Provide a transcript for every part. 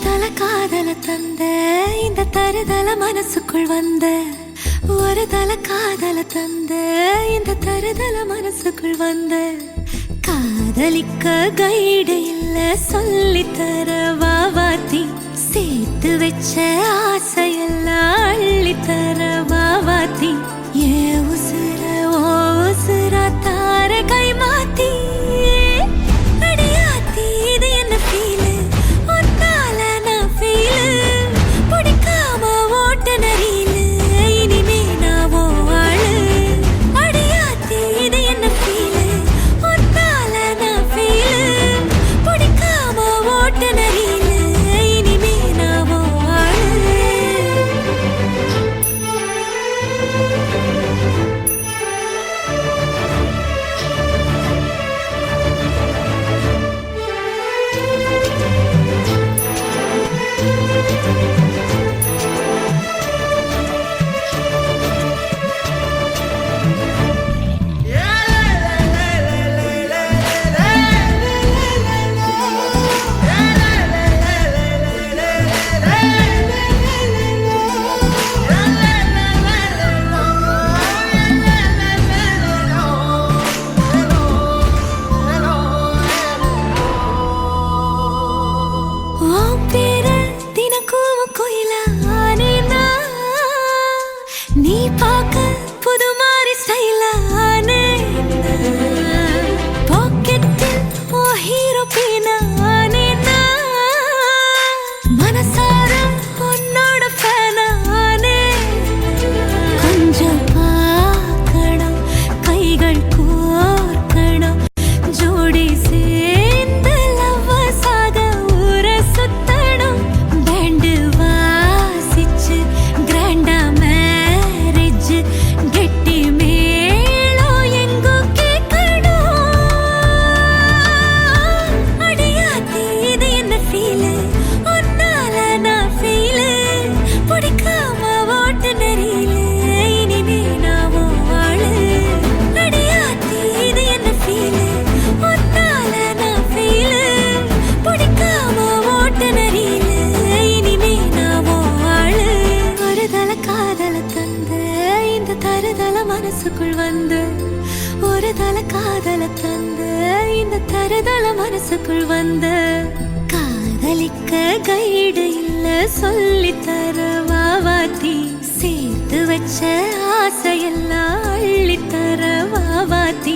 தல காதல தந்த இந்த தருதல மனசுக்குள் வந்த ஒரு தல காதல தந்த இந்த தருதல மனசுக்குள் வந்த காதலிக்க கைடு இல்ல சொல்லித்தர வாவாத்தி சேர்த்து வச்ச ஆசையெல்லாம் அள்ளித்தர வாவாத்தி ஏ உசுர ஓ உசுரா தார கை மாத்தி அடியாத்தி இது என்ன ஃபீலு ஒன்னால நான் ஃபீலு பிடிக்காம ஓட்ட நரியிலு இனிமே நான் ஓ ஆளு அடியாத்தி இது என்ன ஃபீலு ஒன்னால நான் ஃபீலு பிடிக்காம ஓட்ட நரியிலு இனிமே நான் ஓ ஆளு நீ பார்க்க புது மாதிரி ஸ்டைலானே பாக்கெட்டில் ஓ ஹீரோ பீனானே மனசார உன்னோட ஃபேனானே கொஞ்சம் பார்க்கணும் கைகள் கோர்க்கணும் ஜோடி சேர்ந்து லவ்வர்ஸாக ஊரை சுத்தணும் பேண்டு வாசிச்சு கிராண்டா கெட்டி மேளம் எங்கோ கேட்கணும் அடியாத்தி இது என்ன ஃபீலு ஒன்னால நான் ஃபீலு பிடிக்காம ஓட்டு நெறியில இனிமே நான் ஆளு அடியாத்தி இது என்ன ஃபீலு ஒன்னால நான் ஃபீலு பிடிக்காம ஓட்டு நெறியில இனிமே நான் ஆளு ஒரு தல காதல தந்த இந்த தருதல மனசுக்குள் வந்து ஒரு தல காதல தந்த இந்த தருதல மனசுக்குள் வந்து காதலிக்க கைடு இல்ல சொல்லித்தர வாவாத்தி சேர்த்து வச்ச ஆசையெல்லாம் அள்ளித்தர வாவாத்தி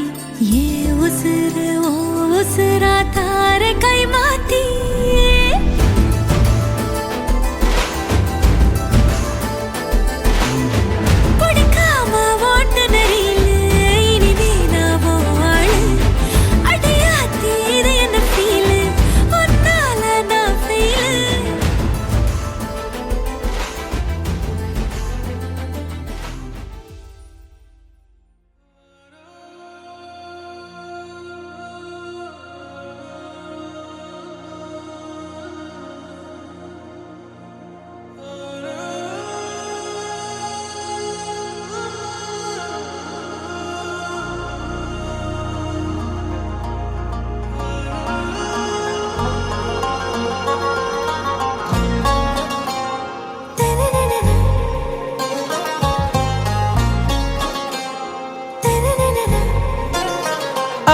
ஏ உசுறு ஓ உசுரா தார கை மாத்தி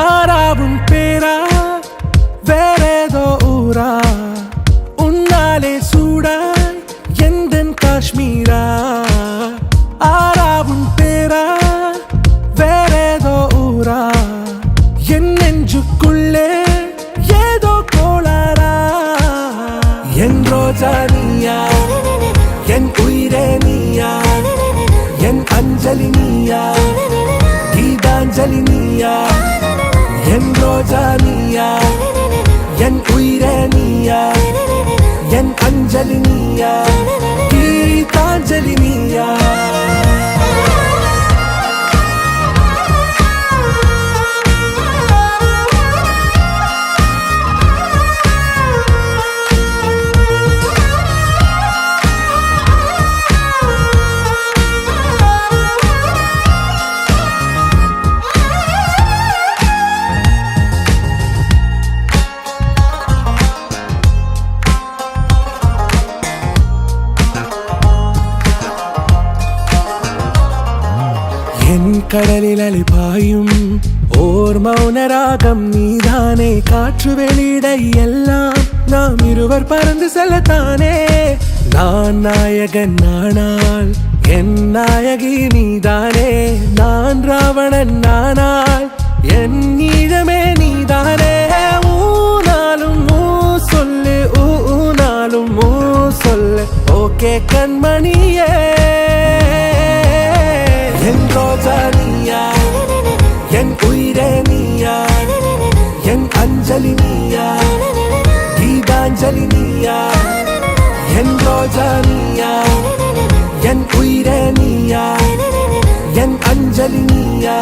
ஆராவும் பேரா வேறேதோ ஊரா உன்னாலே சூடாய் எந்தன் காஷ்மீரா ஆராவும் பேரா வேறேதோ ஊரா என் நெஞ்சுக்குள்ளே ஏதோ கோளாரா என் ரோஜா நீயா என் உயிரே நீயா என் அஞ்சலி நீயா கீதாஞ்சலி நீயா என் ரோஜா நீயா என் உயிரே நீயா என் அஞ்சலி நீயா கீதாஞ்சலி நீயா பாயும் ஓர் மௌனராகம் நீதானே. காற்று வெளியிட எல்லாம் நாம் இருவர் பறந்து செல்லத்தானே. நான் நாயகன் நானால் என் நாயகி நீதானே. நான் ராவணன் நானால் என் ஈழமே நீதானே. ஊனாலும் ஊ சொல்லு, ஊனாலும் ஊ சொல்லு, ஓகே கண்மணியே. என் ரோஜா நீயா, என் உயிரே நீயா, என் அஞ்சலி நீயா, கீதாஞ்சலி நீயா. என் ரோஜா நீயா, என் உயிரே நீயா, என் அஞ்சலி நீயா.